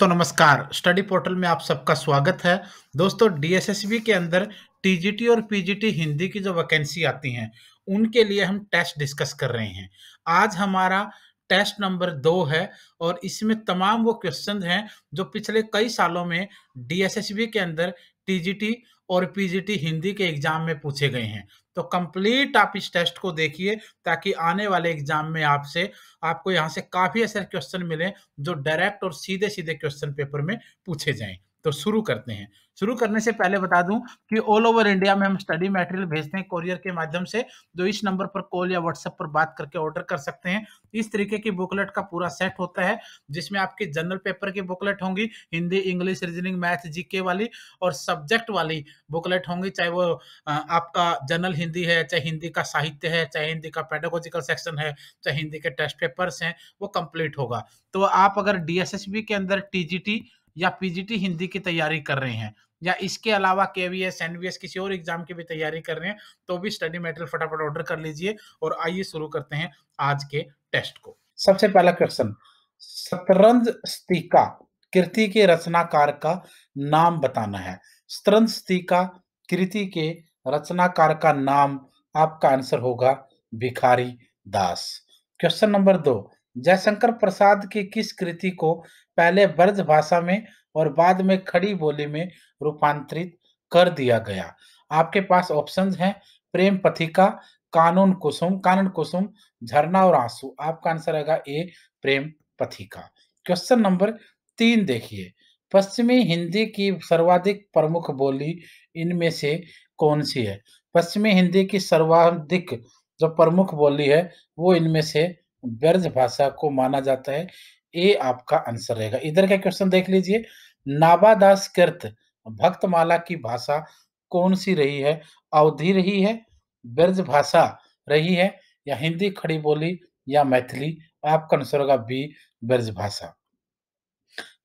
दोस्तों नमस्कार। Study portal में आप सबका स्वागत है। दोस्तों डीएसएसबी के अंदर टीजीटी और पीजीटी हिंदी की जो वैकेंसी आती हैं उनके लिए हम टेस्ट डिस्कस कर रहे हैं। आज हमारा टेस्ट नंबर 2 है और इसमें तमाम वो क्वेश्चन हैं जो पिछले कई सालों में डीएसएसबी के अंदर टीजीटी और पीजीटी हिंदी के एग्जाम में पूछे गए हैं। तो कंप्लीट आप इस टेस्ट को देखिए ताकि आने वाले एग्जाम में आपको यहाँ से काफ़ी ऐसे क्वेश्चन मिले जो डायरेक्ट और सीधे-सीधे क्वेश्चन पेपर में पूछे जाएँ। तो शुरू करते हैं। शुरू करने से पहले बता दूँ कि ऑल ओवर इंडिया में हम स्टडी मटेरियल भेजते हैं कोरियर के माध्यम से, जो इस नंबर पर कॉल या व्हाट्सएप पर बात करके ऑर्डर कर सकते हैं। इस तरीके की बुकलेट का पूरा सेट होता है, जिसमें आपकी जनरल पेपर की बुकलेट होंगी, Hindi, English, reasoning, math, GK वाली और सब्जेक्ट वाली बुकलेट होंगी, चाहे वो आपका जनरल हिंदी है, चाहे हिंदी का साहित्य है, चाहे हिंदी का पेडागोजिकल सेक्शन है, चाहे हिंदी के टेस्ट पेपर्स हैं, वो कंप्लीट होगा। तो आप अगर डीएसएसबी के अंदर टीजीटी या पीजीटी हिंदी की तैयारी कर रहे हैं या इसके अलावा केवीएस, एनवीएस किसी और एग्जाम की भी तैयारी कर रहे हैं, तो भी स्टडी मटेरियल फटाफट ऑर्डर कर लीजिए और आइए शुरू करते हैं आज के टेस्ट को। सबसे पहला क्वेश्चन, शतरंज कृति के रचनाकार का नाम बताना है। शतरंज कृति के रचनाकार का नाम आपका आंसर होगा भिखारी दास। क्वेश्चन नंबर 2, जयशंकर प्रसाद की किस कृति को पहले ब्रज भाषा में और बाद में खड़ी बोली में रूपांतरित कर दिया गया? आपके पास ऑप्शंस हैं प्रेम पथिका, कानन कुसुम, झरना और आंसू। आपका आंसर रहेगा ए प्रेम पथिका। क्वेश्चन नंबर 3 देखिए, पश्चिमी हिंदी की सर्वाधिक प्रमुख बोली इनमें से कौन सी है? पश्चिमी हिंदी की सर्वाधिक जो प्रमुख बोली है वो इनमें से ब्रज भाषा को माना जाता है। ए आपका आंसर रहेगा। इधर का क्वेश्चन देख लीजिए, नाबादास कृत भक्तमाला की भाषा कौन सी रही है? अवधी रही है, ब्रज भाषा रही है या हिंदी खड़ी बोली या मैथिली? आपका आंसर होगा बी ब्रज भाषा।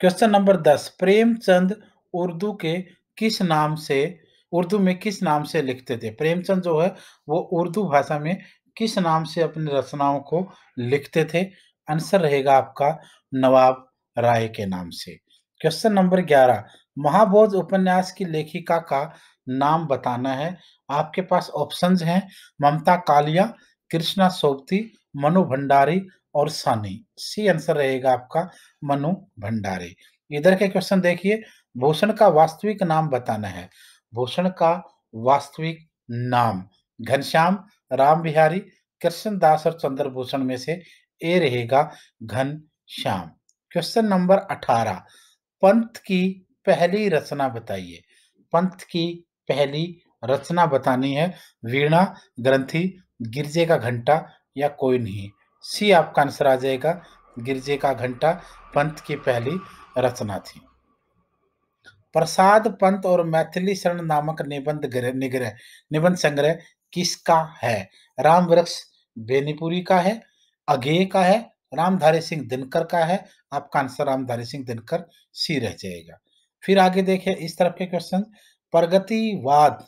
क्वेश्चन नंबर 10, प्रेमचंद उर्दू के किस नाम से उर्दू में किस नाम से लिखते थे? प्रेमचंद जो है वो उर्दू भाषा में किस नाम से अपनी रचनाओं को लिखते थे? आंसर रहेगा आपका नवाब राय के नाम से। क्वेश्चन नंबर 11, महाभोज उपन्यास की लेखिका का नाम बताना है। आपके पास ऑप्शंस हैं ममता कालिया, कृष्णा सोबती, मनु भंडारी और सानी। सी आंसर रहेगा आपका मनु भंडारी। इधर के क्वेश्चन देखिए, भूषण का वास्तविक नाम बताना है। भूषण का वास्तविक नाम घनश्याम, राम बिहारी, कृष्णदास और चंद्रभूषण में से ए रहेगा घनश्याम। क्वेश्चन नंबर 18, पंत की पहली रचना बताइए। पंत की पहली रचना बतानी है। वीणा, ग्रंथि, गिरजे का घंटा या कोई नहीं। सी आपका आंसर आ जाएगा, गिरजे का घंटा पंत की पहली रचना थी। प्रसाद पंत और मैथिली शरण नामक निबंध संग्रह किसका है? राम वृक्ष बेनीपुरी का है, अगेय का है, रामधारी सिंह दिनकर का है। आपका आंसर रामधारी सिंह दिनकर सी रह जाएगा। फिर आगे देखिए इस तरफ के क्वेश्चन, प्रगतिवाद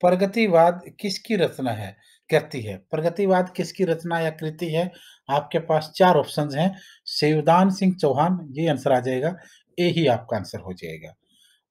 प्रगतिवाद किसकी रचना है कृति है? प्रगतिवाद किसकी रचना या कृति है? आपके पास 4 ऑप्शंस हैं, शिवदान सिंह चौहान, ये आंसर आ जाएगा, ए ही आपका आंसर हो जाएगा।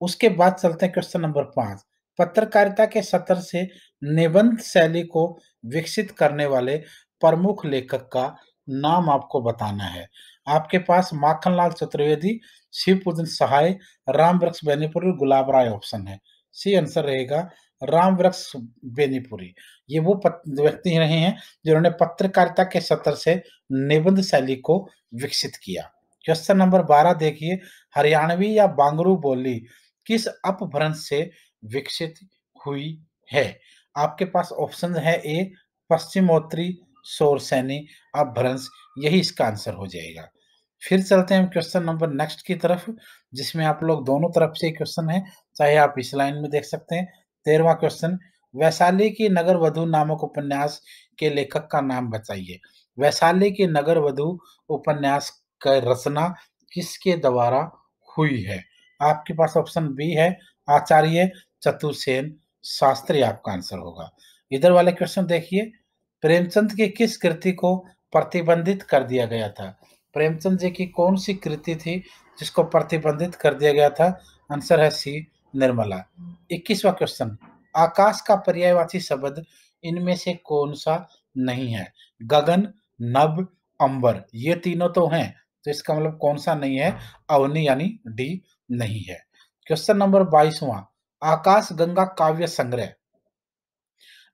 उसके बाद चलते हैं क्वेश्चन नंबर 5, पत्रकारिता के सत्र से निबंध शैली को विकसित करने वाले प्रमुख लेखक का नाम आपको बताना है। आपके पास माखनलाल चतुर्वेदी, शिवपूजन सहाय, रामवृक्ष बेनीपुरी, गुलाब राय ऑप्शन है। सी आंसर रहेगा रामवृक्ष बेनीपुरी। ये वो व्यक्ति रहे हैं जिन्होंने पत्रकारिता के सत्र से निबंध शैली को विकसित किया। क्वेश्चन नंबर 12 देखिए, हरियाणवी या बांगरू बोली किस अपभ्रंश से विकसित हुई है? आपके पास ऑप्शन है ए पश्चिमोत्तरी शोरसैनी अपभ्रंश, यही इसका आंसर हो जाएगा। फिर चलते हैं क्वेश्चन नंबर नेक्स्ट की तरफ, जिसमें आप लोग दोनों तरफ से क्वेश्चन है, चाहे आप इस लाइन में देख सकते हैं। 13वां क्वेश्चन, वैशाली की नगर वधु नामक उपन्यास के लेखक का नाम बताइए। वैशाली की नगर वधु उपन्यास का रचना किसके द्वारा हुई है? आपके पास ऑप्शन बी है आचार्य चतुर्सेन शास्त्री, आपका आंसर होगा। इधर वाले क्वेश्चन देखिए, प्रेमचंद की किस कृति को प्रतिबंधित कर दिया गया था? प्रेमचंद जी की कौन सी कृति थी जिसको प्रतिबंधित कर दिया गया था? आंसर है सी, निर्मला। 21वां क्वेश्चन, आकाश का पर्यायवाची शब्द इनमें से कौन सा नहीं है? गगन, नभ, अंबर, ये तीनों तो हैं, तो इसका मतलब कौन सा नहीं है? अवनि यानी डी नहीं है। क्वेश्चन नंबर 22वां, आकाश गंगा काव्य संग्रह,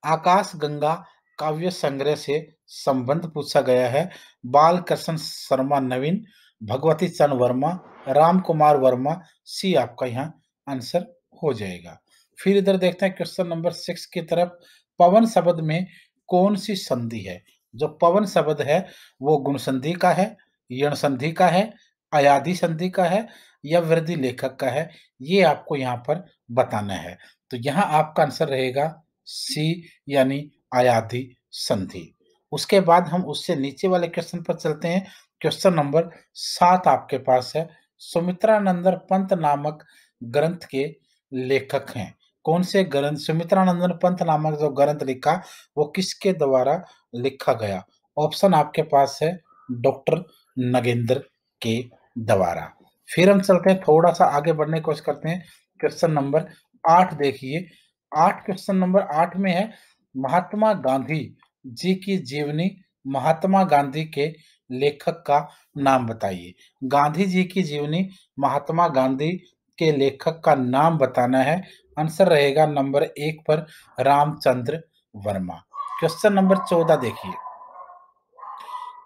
आकाश गंगा काव्य संग्रह से संबंध पूछा गया है। बालकृष्ण शर्मा नवीन, भगवती चंद वर्मा, राम कुमार वर्मा, सी आपका यहाँ आंसर हो जाएगा। फिर इधर देखते हैं क्वेश्चन नंबर 6 की तरफ। पवन शब्द में कौन सी संधि है? जो पवन शब्द है वो गुण संधि का है, यण संधि का है, अयाधि संधि का है या वृद्धि लेखक का है? ये आपको यहाँ पर बताना है। तो यहाँ आपका आंसर रहेगा सी यानी अयाधि संधि। उसके बाद हम उससे नीचे वाले क्वेश्चन पर चलते हैं। क्वेश्चन नंबर 7 आपके पास है। सुमित्रानंदन पंत नामक ग्रंथ के लेखक हैं। कौन से ग्रंथ? सुमित्रानंदन पंत नामक जो ग्रंथ लिखा वो किसके द्वारा लिखा गया? ऑप्शन आपके पास है डॉक्टर नगेंद्र के द्वारा। फिर हम चलते हैं, थोड़ा सा आगे बढ़ने की कोशिश करते हैं। क्वेश्चन नंबर 8 देखिए। 8 क्वेश्चन नंबर 8 में है, महात्मा गांधी जी की जीवनी, महात्मा गांधी के लेखक का नाम बताइए। गांधी जी की जीवनी, महात्मा गांधी के लेखक का नाम बताना है। आंसर रहेगा नंबर 1 पर रामचंद्र वर्मा। क्वेश्चन नंबर 14 देखिए।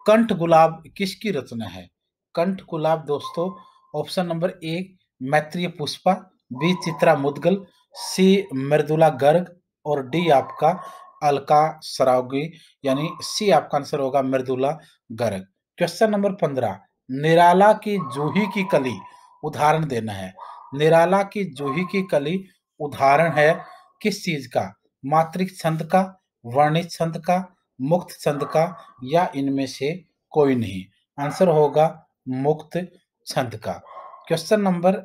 कंठ गुलाब किसकी रचना है? कंठ गुलाब दोस्तों, option number 1 Maitreyi Pushpa, B Chitra Mudgal, C Mridula Garg और डी आपका अलका सरावगी, यानी सी आपका आंसर होगा मृदुला गर्ग। क्वेश्चन नंबर 15, निराला की जूही की कली उदाहरण देना है। निराला की जूही की कली उदाहरण है किस चीज का? मात्रिक छंद का, वर्णित छंद का, मुक्त छंद का या इनमें से कोई नहीं? आंसर होगा मुक्त छंद का। क्वेश्चन नंबर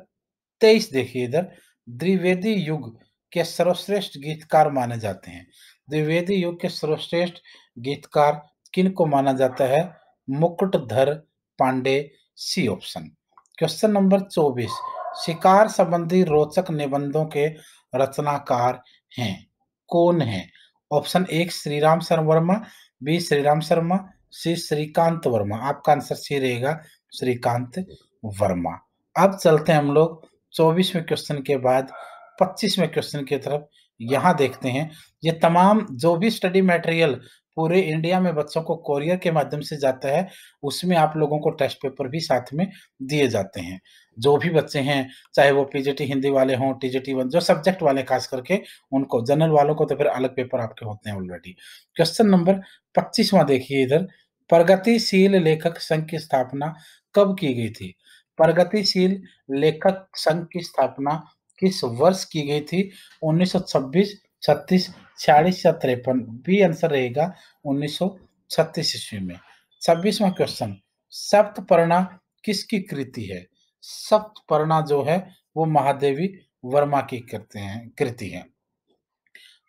23 देखिए इधर। द्विवेदी युग के सर्वश्रेष्ठ गीतकार माने जाते हैं। द्विवेदी युग के सर्वश्रेष्ठ गीतकार किन को माना जाता है? Mukutdhar Pandey, C option. Question number 24, शिकार संबंधी रोचक निबंधों के रचनाकार हैं, कौन है? ऑप्शन 1 श्रीराम शरण वर्मा, बी श्रीराम शर्मा, सी श्रीकांत वर्मा। आपका आंसर सी रहेगा श्रीकांत वर्मा। अब चलते हैं हम लोग 24वें क्वेश्चन के बाद 25वें क्वेश्चन की तरफ। यहाँ देखते हैं, ये तमाम जो भी स्टडी मटेरियल पूरे इंडिया में बच्चों को कोरियर के माध्यम से जाता है, उसमें आप लोगों को टेस्ट पेपर भी साथ में दिए जाते हैं। जो भी बच्चे हैं, चाहे वो पीजीटी हिंदी वाले हों, टीजीटी जो सब्जेक्ट वाले खास करके, उनको, जनरल वालों को तो फिर अलग पेपर आपके होते हैं ऑलरेडी। क्वेश्चन नंबर 25वां देखिए इधर। प्रगतिशील लेखक संघ की स्थापना कब की गई थी? प्रगतिशील लेखक संघ की स्थापना किस वर्ष की गई थी? 1926, 36, 46 या 53? बी आंसर रहेगा 1936 ईस्वी में। 26वां क्वेश्चन, सप्तपर्णा किसकी कृति है? सप्तपर्णा जो है वो महादेवी वर्मा की कृति है।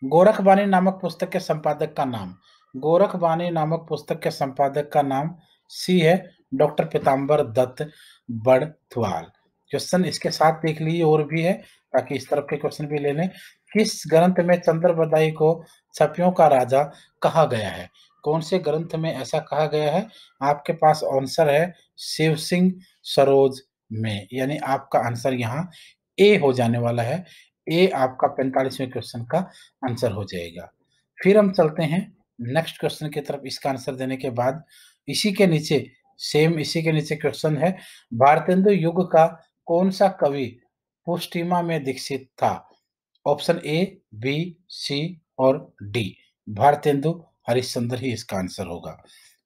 गोरखबानी नामक पुस्तक के संपादक का नाम? गोरखबानी नामक पुस्तक के संपादक का नाम सी है डॉक्टर पीताम्बर दत्त बड़थुआल। क्वेश्चन इसके साथ देख लीजिए, और भी है ताकि इस तरफ के क्वेश्चन भी ले लें। किस ग्रंथ में चंद्रबरदाई को छपियों का राजा कहा गया है? कौन से ग्रंथ में ऐसा कहा गया है? आपके पास आंसर है शिव सिंह सरोज में, यानी आपका आंसर यहाँ ए हो जाने वाला है। ए आपका 45वें क्वेश्चन का आंसर हो जाएगा। फिर हम चलते हैं नेक्स्ट क्वेश्चन की तरफ। इसका आंसर देने के बाद इसी के नीचे, सेम इसी के नीचे क्वेश्चन है, भारतेंदु युग का कौन सा कवि पुष्टिमा में दीक्षित था? ऑप्शन ए, बी, सी और डी। भारतेंदु हरिश्चंद्र ही इसका आंसर होगा।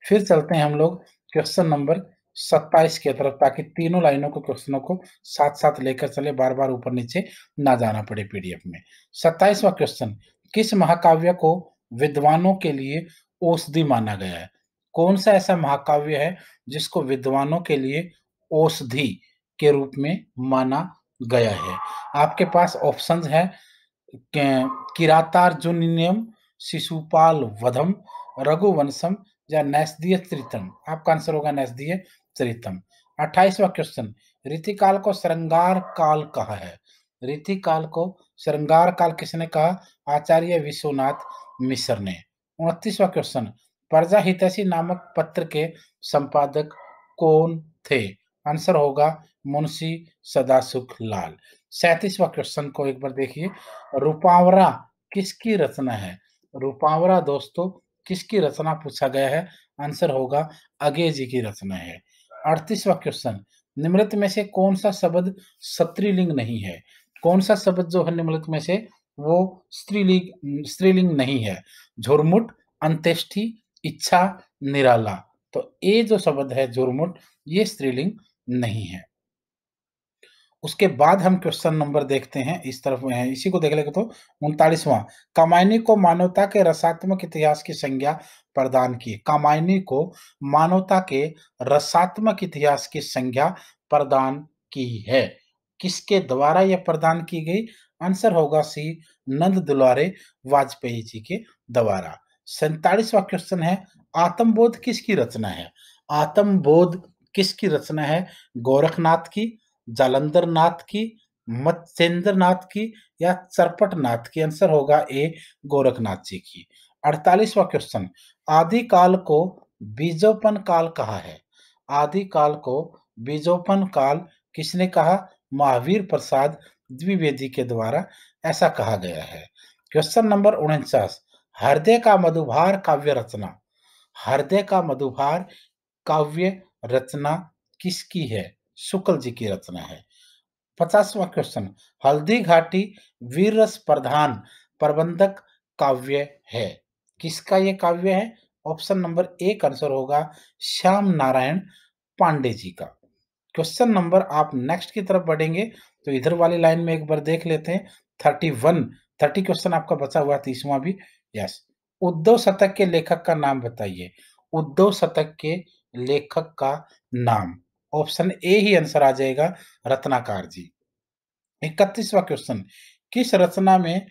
फिर चलते हैं हम लोग क्वेश्चन नंबर 27 की तरफ, ताकि तीनों लाइनों को, क्वेश्चनों को साथ साथ लेकर चले, बार बार ऊपर नीचे ना जाना पड़े पीडीएफ में। 27वां क्वेश्चन, किस महाकाव्य को विद्वानों के लिए औषधि माना गया है? कौन सा ऐसा महाकाव्य है जिसको विद्वानों के लिए औषधि के रूप में माना गया है? आपके पास ऑप्शंस है किरातार्जुनीयम, शिशुपाल वधम, रघुवंशम या नैषधीय त्रितम। आपका आंसर होगा नैषधीय चरितम। 28वां क्वेश्चन, रीतिकाल को श्रृंगार काल कहा है। रीतिकाल को श्रृंगार काल किसने कहा? आचार्य विश्वनाथ मिश्र ने। 29वां क्वेश्चन, प्रजा हितैषी नामक पत्र के संपादक कौन थे? आंसर होगा मुंशी सदासुख लाल। 37वां क्वेश्चन को एक बार देखिए, रूपावरा किसकी रचना है? रूपावरा दोस्तों किसकी रचना पूछा गया है? आंसर होगा अगेय जी की रचना है। 38वां क्वेश्चन, निम्नलिखित में से कौन सा शब्द स्त्रीलिंग नहीं है? कौन सा शब्द जो है निम्नलिखित में से वो स्त्रीलिंग नहीं है? झुरमुट, अंत्येष्टि, इच्छा, निराला। तो ये जो शब्द है झुरमुट, ये स्त्रीलिंग नहीं है। उसके बाद हम क्वेश्चन नंबर देखते हैं, इस तरफ में है, इसी को देख लेंगे तो 39वां, कामायनी को मानवता के रसात्मक इतिहास की संज्ञा प्रदान की। कामायनी को मानवता के रसात्मक इतिहास की संज्ञा प्रदान की है। किसके द्वारा यह प्रदान की गई? आंसर होगा सी, नंद दुलारे वाजपेयी जी के द्वारा। 47वां क्वेश्चन है, आत्मबोध किसकी रचना है? आत्मबोध किसकी रचना है? गोरखनाथ की, जालंधर नाथ की, मत्स्येंद्र नाथ की या चरपट नाथ की? आंसर होगा ए, गोरखनाथ जी की। 48वां क्वेश्चन, आदि काल को बीजोपन काल कहा है। आदि काल को बीजोपन काल किसने कहा? महावीर प्रसाद द्विवेदी के द्वारा ऐसा कहा गया है। क्वेश्चन नंबर 49, हृदय का मधुभार काव्य रचना। हृदय का मधुभार काव्य रचना किसकी है? शुक्ल जी की रचना है। 50वां क्वेश्चन, हल्दी घाटी वीर रस प्रधान प्रबंधक काव्य है। किसका ये काव्य है? ऑप्शन नंबर एक आंसर होगा श्याम नारायण पांडे जी का। क्वेश्चन नंबर आप नेक्स्ट की तरफ बढ़ेंगे तो इधर वाली लाइन में एक बार देख लेते हैं। 30 क्वेश्चन आपका बचा हुआ, 30वां भी। यस, उद्धव शतक के लेखक का नाम बताइए। उद्धव शतक के लेखक का नाम, ऑप्शन ए ही आंसर आ जाएगा, रत्नाकर जी। 31वां क्वेश्चन, किस रचना में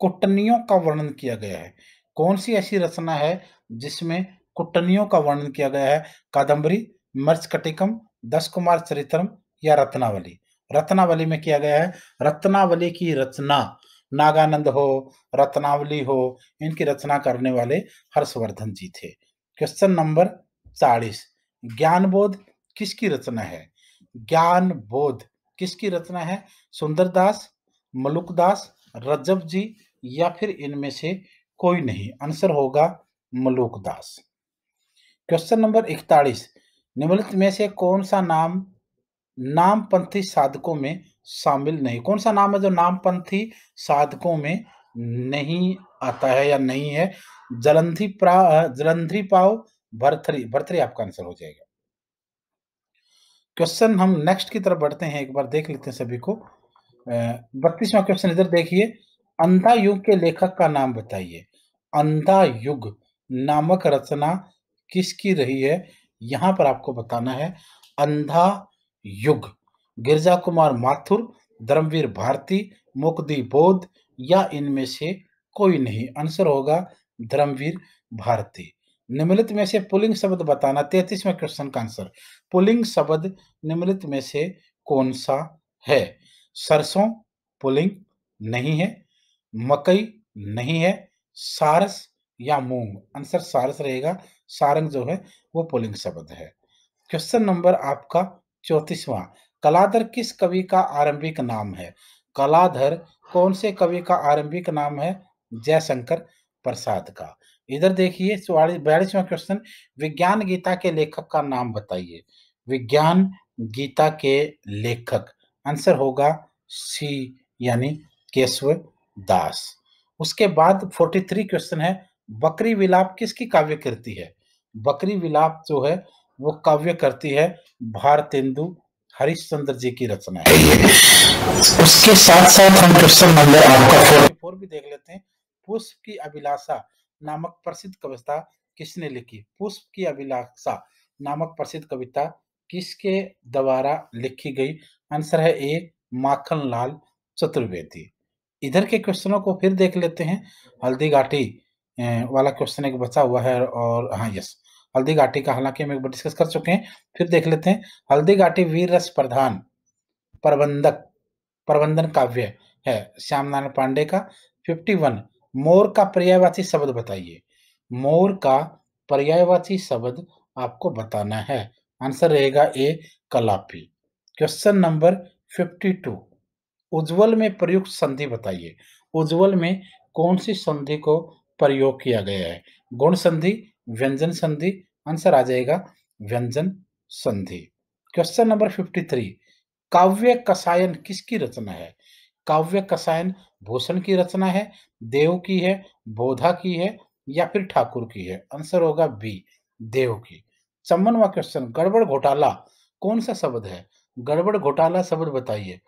कुटनियों का वर्णन किया गया है? कौन सी ऐसी रचना है जिसमें कुटनियों का वर्णन किया गया है? कादंबरी, मर्चकटिकम, दस कुमार चरित्रम या रत्नावली? रत्नावली में किया गया है। रत्नावली की रचना नागानंद हो, रत्नावली हो, इनकी रचना करने वाले हर्षवर्धन जी थे। क्वेश्चन नंबर 40, ज्ञानबोध किसकी रचना है? ज्ञानबोध किसकी रचना है? सुंदरदास, मलुकदास, रज्जब जी या फिर इनमें से कोई नहीं? आंसर होगा मलुकदास। क्वेश्चन नंबर 41, निम्नलिखित में से कौन सा नाम नामपंथी साधकों में शामिल नहीं? कौन सा नाम है जो नामपंथी साधकों में नहीं आता है या नहीं है? जलंधरी पाव, भरथरी। भरथरी आपका आंसर हो जाएगा। क्वेश्चन हम नेक्स्ट की तरफ बढ़ते हैं, एक बार देख लेते हैं सभी को। 32वां क्वेश्चन इधर देखिए, अंधा युग के लेखक का नाम बताइए। अंधा युग नामक रचना किसकी रही है? यहाँ पर आपको बताना है। अंधा युग, गिरजा कुमार माथुर, धर्मवीर भारती, मुक्ति बोध या इनमें से कोई नहीं? आंसर होगा धर्मवीर भारती। निम्नलिखित में से पुल्लिंग शब्द बताना। 33वें क्वेश्चन का आंसर, पुल्लिंग शब्द निम्नलिखित में से कौन सा है? सरसों पुल्लिंग नहीं है, मकई नहीं है, सारस या मूंग? आंसर सारस रहेगा। सारंग जो है वो पुल्लिंग शब्द है। क्वेश्चन नंबर आपका 34वां, कलाधर किस कवि का आरंभिक नाम है? कलाधर कौन से कवि का आरंभिक नाम है? जयशंकर प्रसाद का। इधर देखिए 42वां क्वेश्चन, विज्ञान गीता के लेखक का नाम बताइए। विज्ञान गीता के लेखक, आंसर होगा सी, यानी केशव दास। उसके बाद 43 क्वेश्चन है, बकरी विलाप किसकी काव्य कृति है? बकरी विलाप जो है वो काव्य करती है भारतेंदु हरिश्चंद्र जी की रचना है। उसके साथ साथ हम क्वेश्चन नंबर आपका 44 भी देख लेते हैं। पुष्प की अभिलाषा नामक प्रसिद्ध कविता किसने लिखी? पुष्प की अभिलाषा नामक प्रसिद्ध कविता किसके द्वारा लिखी गई? आंसर है ए, माखन लाल चतुर्वेदी। इधर के क्वेश्चनों को फिर देख लेते हैं। हल्दी घाटी वाला क्वेश्चन एक बचा हुआ है, और हाँ, यस, हल्दी घाटी का हालांकि हम एक बार डिस्कस कर चुके हैं, फिर देख लेते हैं। हल्दी घाटी वीर रस प्रधान प्रबंधक प्रबंधन काव्य है श्याम नारायण पांडे का। 51 मोर का पर्यायवाची शब्द बताइए। मोर का पर्यायवाची शब्द आपको बताना है। आंसर रहेगा ए कलापी। क्वेश्चन नंबर 52 उज्ज्वल में प्रयुक्त संधि बताइए। उज्ज्वल में कौन सी संधि को प्रयोग किया गया है? गुण संधि, व्यंजन संधि। आंसर आ जाएगा व्यंजन संधि। क्वेश्चन नंबर 53 काव्य कसायन किसकी रचना है? काव्य कसायन भूषण की रचना है, देव की है, बोधा की है या फिर ठाकुर की है? आंसर होगा बी देव की। 54वां क्वेश्चन गड़बड़ घोटाला कौन सा शब्द है? गड़बड़ घोटाला शब्द बताइए।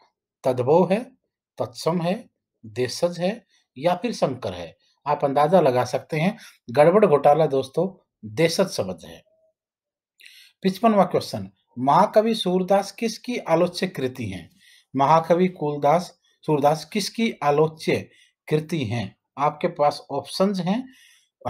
तद्भव है, तत्सम है, देशज है या फिर शंकर है? आप अंदाजा लगा सकते हैं, गड़बड़ घोटाला दोस्तों देशज शब्द है। 55वां क्वेश्चन महाकवि सूरदास किसकी आलोच्य कृति हैं? महाकवि कुलदास सूरदास किसकी आलोच्य कृति हैं? आपके पास ऑप्शंस हैं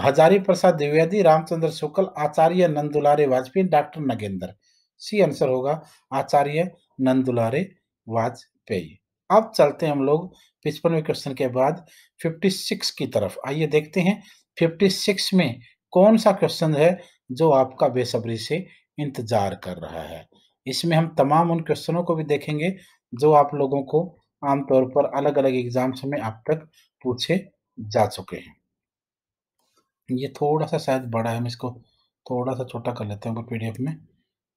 Hazari Prasad Dwivedi, Ramchandra Shukla, Acharya Nandulare Vajpeyi, doctor Nagendra. C answer होगा आचार्य नंदुलारे वाजपेयी। अब चलते हैं हम लोग 55वें क्वेश्चन के बाद 56 की तरफ। आइए देखते हैं 56 में कौन सा क्वेश्चन है जो आपका बेसब्री से इंतजार कर रहा है। इसमें हम तमाम उन क्वेश्चनों को भी देखेंगे जो आप लोगों को आमतौर पर अलग-अलग एग्जाम्स में अब तक पूछे जा चुके हैं। ये थोड़ा-सा शायद बड़ा है, हम इसको थोड़ा-सा छोटा कर लेते हैं ऊपर पीडीएफ में,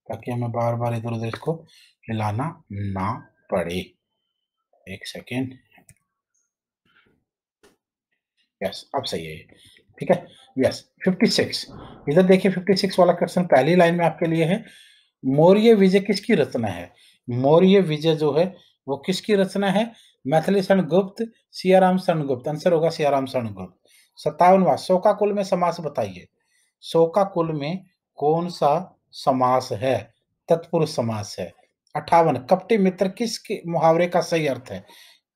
ताकि हमें बार-बार इधर-उधर इसको हिलाना ना पड़े। 1 सेकंड। यस, अब सही है ये। ठीक है? यस, 56 इधर देखिए 56 वाला क्वेश्चन पहली लाइन में आपके लिए है। मौर्य विजय किसकी रचना है? मौर्य विजय जो है वो किसकी रचना है? मैथिली शरण गुप्त, सियाराम शरण गुप्त। आंसर होगा सियाराम शरण गुप्त। 57वां शोकाकुल में समास बताइए। शोकाकुल में कौन सा समास है? तत्पुरुष समास है। 58 कपटी मित्र किस मुहावरे का सही अर्थ है?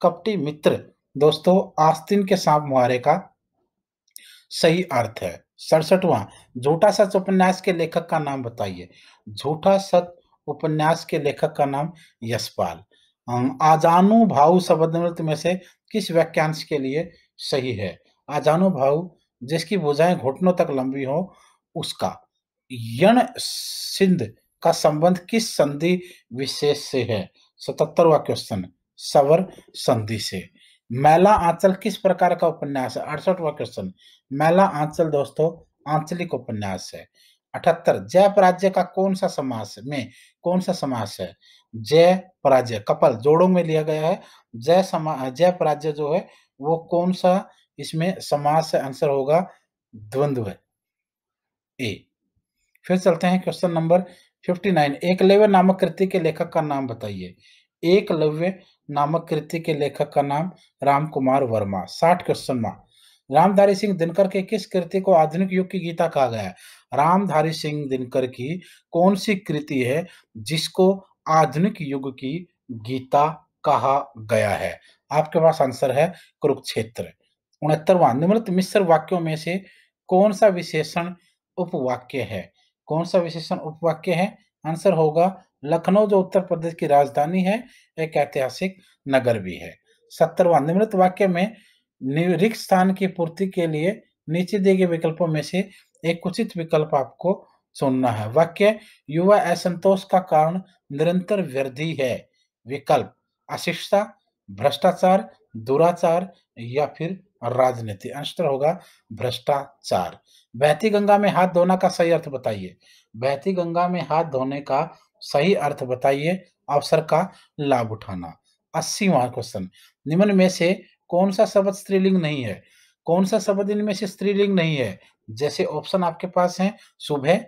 कपटी मित्र दोस्तों आस्तीन के सांप मुहावरे का सही अर्थ है। 67वां झूठा सच उपन्यास के लेखक का नाम बताइए। झूठा सच उपन्यास के लेखक का नाम यशपाल। आजानुभाव शब्दावली में से किस वाक्यांश के लिए सही है? आजानुभाव जिसकी भुजाएं घुटनों तक लंबी हो उसका। यण सिंध का संबंध किस संधि विशेष से है? 77वां क्वेश्चन सवर संधि से। मैला आंचल किस प्रकार का उपन्यास है? 68वां क्वेश्चन मैला आंचल दोस्तों आंचलिक उपन्यास है। 78 जय पराजय का कौन सा समास है? जय पराजय कपल जोड़ों में लिया गया है। जय पराजय जो है वो कौन सा इसमें समास है? आंसर होगा द्वंद्व ए। फिर चलते हैं क्वेश्चन नंबर 59 एकलव्य नामक कृति के लेखक का नाम बताइए। एकलव्य नामक कृति के लेखक का नाम राम कुमार वर्मा। 60 क्वेश्चन में रामधारी सिंह दिनकर के किस कृति को आधुनिक युग की गीता कहा गया है? रामधारी सिंह दिनकर की कौन सी कृति है जिसको आधुनिक युग की गीता कहा गया है? आपके पास आंसर है कुरुक्षेत्र। 69वां निम्नलिखित मिश्र वाक्यों में से कौन सा विशेषण उपवाक्य है? कौन सा विशेषण उपवाक्य है? आंसर होगा लखनऊ जो उत्तर प्रदेश की राजधानी है, एक ऐतिहासिक नगर भी है। 70वां निम्नलिखित वाक्य में रिक्त स्थान की पूर्ति के लिए नीचे दिए गए विकल्पों में से एक उचित विकल्प आपको चुनना है। वाक्य युवा असंतोष का कारण निरंतर वृद्धि है। विकल्प अशिष्टता, भ्रष्टाचार, दुराचार या फिर राजनीति। आंसर होगा भ्रष्टाचार। बहती गंगा में हाथ धोना का सही अर्थ बताइए। बहती गंगा में हाथ धोने का सही अर्थ बताइए। अवसर का लाभ उठाना। 80वां क्वेश्चन निम्न में से कौन सा शब्द स्त्रीलिंग नहीं है? कौन सा शब्द इनमें से स्त्रीलिंग नहीं है? जैसे ऑप्शन आपके पास हैं सुबह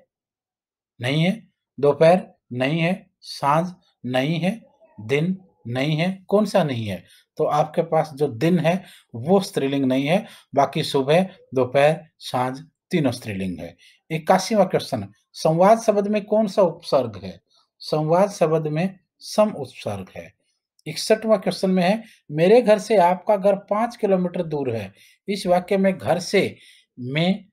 नहीं है, दोपहर नहीं है, साँझ नहीं है, दिन नहीं है, कौन-सा नहीं है? तो आपके पास जो दिन है वो स्त्रीलिंग नहीं है, बाकी सुबह, दोपहर, साँझ तीनों स्त्रीलिंग है। 81वां क्वेश्चन संवाद शब्द में कौन-सा उपसर्ग है? संवाद शब्द में सम उपसर्ग है। 61वां क्वेश्चन में है मेरे घर से आपका घर 5 किलोमीटर दूर है। इस वाक्य में घर से में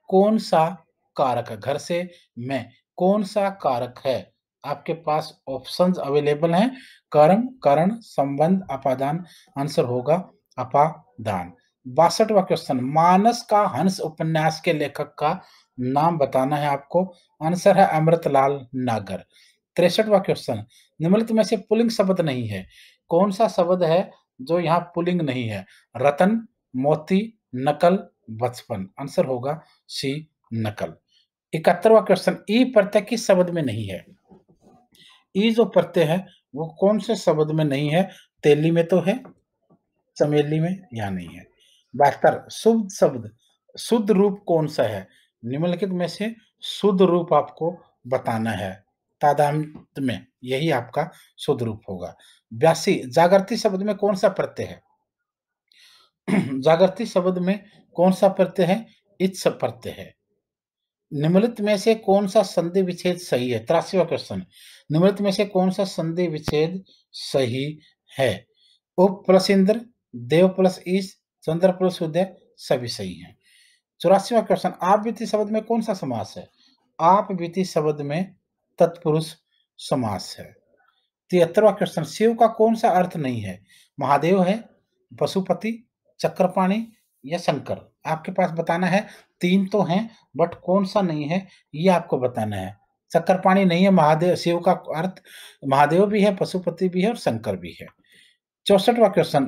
कौन-सा कारक है? घर से में कौन सा कारक है? आपके पास ऑप्शंस अवेलेबल हैं, कर्म, करण, संबंध, अपादान। आंसर होगा अपादान। 62वां क्वेश्चन, मानस का हंस उपन्यास के लेखक का नाम बताना है आपको। आंसर है अमृतलाल नागर। 63वां क्वेश्चन, निम्नलिखित में से पुल्लिंग शब्द नहीं है। कौन सा शब्द है जो यहाँ पुल्लिंग नहीं है? रतन, मोती, नकल, बचपन। आंसर होगा सी, नकल। 71वां क्वेश्चन, ई प्रत्यय किस शब्द में नहीं है? ई जो प्रत्यय है वो कौन से शब्द में नहीं है? तेली में तो है, चमेली में या नहीं है? 72, शुद्ध शब्द, शुद्ध रूप कौन सा है? निम्नलिखित में से शुद्ध रूप आपको बताना है। तादात्म्य में यही आपका शुद्ध रूप होगा। 82, जागृति शब्द में कौन सा प्रत्यय है? जागृति शब्द में कौन सा प्रत्यय है? इच्छ प्रत्यय है। निम्नलिखित में से कौन सा संधि विच्छेद सही है? 83वां क्वेश्चन, निम्नलिखित में से कौन सा संधि विच्छेद सही है? उप प्लस इंद्र, देव प्लस ईश, चंद्र प्लस उदय, सभी सही हैं। 84वां क्वेश्चन, आप बीती शब्द में कौन सा समास है? आप बीती शब्द में तत्पुरुष समास है। 73वां क्वेश्चन, शिव का कौन सा अर्थ नहीं है? महादेव है, पशुपति, चक्रपाणि या शंकर? आपके पास बताना है। 3 तो हैं बट कौन सा नहीं है ये आपको बताना है। चक्रपाणि नहीं है, महादेव, शिव का अर्थ महादेव भी है, पशुपति भी है और शंकर भी है। 64वां क्वेश्चन,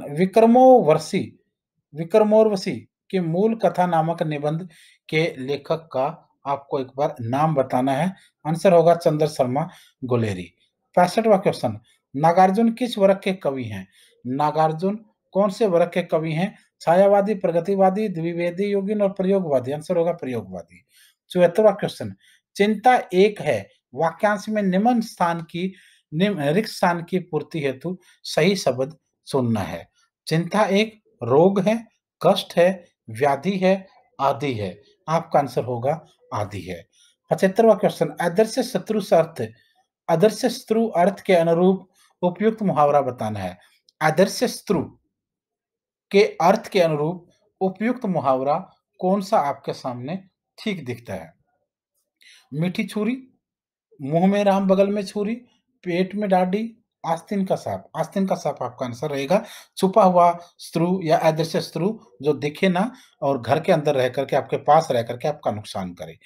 विक्रमोर्वशी के मूल कथा नामक निबंध के लेखक का आपको एक बार नाम बताना है। आंसर होगा चंद्र शर्मा गुलेरी। 65वां क्वेश्चन, नागार्जुन किस वर्ग के कवि हैं? नागार्जुन कौन से वर्ग के कवि हैं? छायावादी, प्रगतिवादी, द्विवेदी योगिन और प्रयोगवादी। आंसर होगा प्रयोगवादी। 74वां क्वेश्चन, चिंता एक है वाक्यांश में निम्न स्थान की रिक्त स्थान की पूर्ति हेतु सही शब्द चुनना है। चिंता एक रोग है, कष्ट है, व्याधि है, आदि है। आपका आंसर होगा आदि है। 75वां क्वेश्चन, आदर्श शत्रु अर्थ के अनुरूप उपयुक्त मुहावरा बताना है। आदर्श शत्रु के अर्थ के अनुरूप उपयुक्त मुहावरा कौन सा आपके सामने ठीक दिखता है? मीठी छुरी, मुंह में राम बगल में छुरी, पेट में डाडी, आस्तीन का सांप। आस्तीन का सांप आपका आंसर रहेगा। छुपा हुआ शत्रु या अदृश्य शत्रु जो दिखे ना और घर के अंदर रह करके आपके पास रह करके आपका नुकसान करे।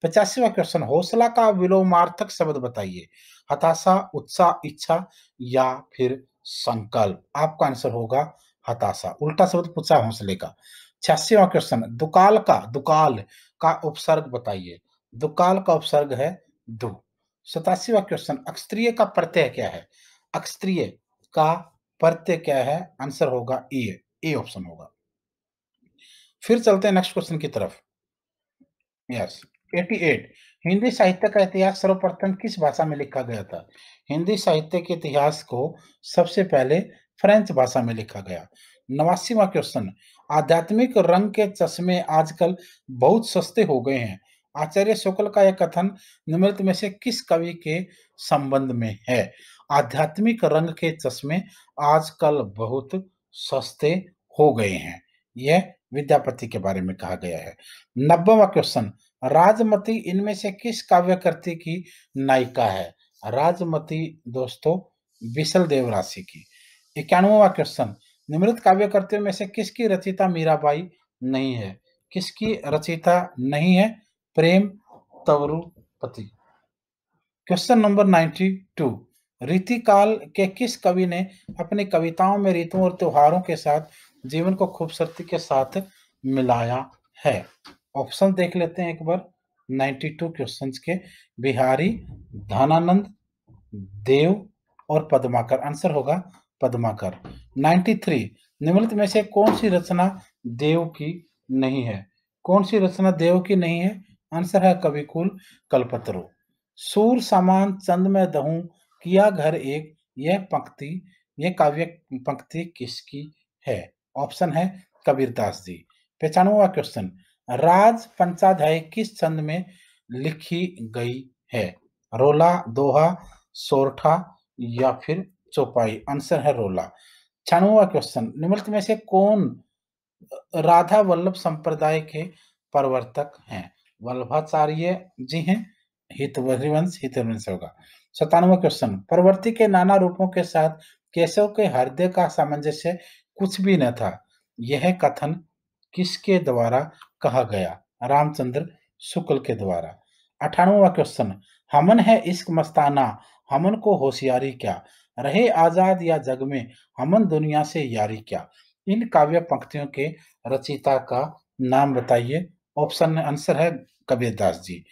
85वां क्वेश्चन, हौसला का विलोमार्थक शब्द बताइए। हताशा, उत्साह, इच्छा या फिर संकल्प। आपका आंसर होगा हताशा। उल्टा शब्द पूछा हौसले का। 86वां क्वेश्चन, दुकाल का उपसर्ग बताइए। दुकाल का उपसर्ग है दु। 87वां क्वेश्चन, अक्षत्रिय का प्रत्यय क्या है? अक्षत्रिय का प्रत्यय क्या है? आंसर होगा ए ऑप्शन होगा। फिर चलते हैं नेक्स्ट क्वेश्चन की तरफ। यस, 88, हिंदी साहित्य का इतिहास सर्वप्रथम किस भाषा में लिखा गया था? हिंदी साहित्य के इतिहास को सबसे पहले फ्रेंच भाषा में लिखा गया। 89वां क्वेश्चन, आध्यात्मिक रंग के चश्मे आजकल बहुत सस्ते हो गए हैं। आचार्य शुक्ल का यह कथन निम्नलिखित में से किस कवि के संबंध में है? आध्यात्मिक रंग के चश्मे आजकल बहुत सस्ते हो गए हैं। यह विद्यापति के बारे में कहा गया है। 90वां क्वेश्चन, राजमती इनमें से किस काव्यकृति की नायिका है? राजमती दोस्तों बिसल देवराशि की। 91वां क्वेश्चन, निम्नलिखित काव्यकृतियों में से किसकी रचयिता मीराबाई नहीं है? किसकी रचयिता नहीं है? प्रेम तवरुपति। क्वेश्चन नंबर 92, रीतिकाल के किस कवि ने अपनी कविताओं में ऋतुओं और त्योहारों के साथ जीवन को खूबसूरती के साथ मिलाया है? ऑप्शन देख लेते हैं एक बार 92 क्वेश्चंस के। बिहारी, धनानंद, देव और पद्माकर। आंसर होगा पद्माकर। 93, निम्नलिखित में से कौन सी रचना देव की नहीं है? कौन सी रचना देव की नहीं है? आंसर है कविकुल कल्पतरु। सूर समान चंद में दहूं किया घर एक, यह काव्य पंक्ति किसकी है? ऑप्शन है कबीरदास जी। 95वां क्वेश्चन, राज पंचाध्याय किस छंद में लिखी गई है? रोला, दोहा, सोरठा या फिर चौपाई। आंसर है रोला। 96वां क्वेश्चन, निम्नलिखित में से कौन राधा वल्लभ संप्रदाय के प्रवर्तक हैं? वल्लभाचार्य जी हैं। हितवंश होगा। 97वां क्वेश्चन, प्रवृत्ति के नाना रूपों के साथ केशव के हृदय का सामंजस्य कुछ भी न था। यह कथन किसके द्वारा कहा गया? रामचंद्र शुक्ल के द्वारा। 98वां क्वेश्चन, हमन है इश्क मस्ताना, हमन को होशियारी क्या, रहे आजाद या जग में, हमन दुनिया से यारी क्या। इन काव्य पंक्तियों के रचयिता का नाम बताइए। ऑप्शन आंसर है कबीरदास जी।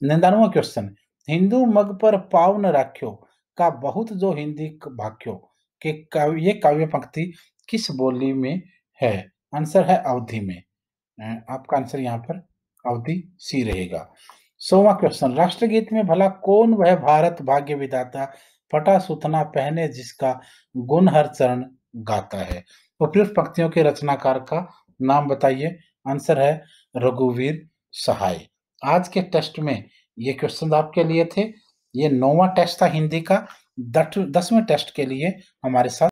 99वां क्वेश्चन, हिंदू मग पर पाव न राख्यो का बहुत जो हिंदी भाख्यो के ये काव्य पंक्ति किस बोली में है? आंसर है अवधि में। आपका आंसर यहाँ पर अवधि सी रहेगा। 100वां क्वेश्चन, राष्ट्रगीत में भला कौन वह भारत भाग्य विधाता, फटा सुथना पहने जिसका गुण हर चरण गाता है। उपयुक्त पंक्तियों के रचनाकार का नाम बताइए। आंसर है रघुवीर सहाय। आज के टेस्ट में ये क्वेश्चन आपके लिए थे। ये 9वां टेस्ट था हिंदी का। 10वें टेस्ट के लिए हमारे साथ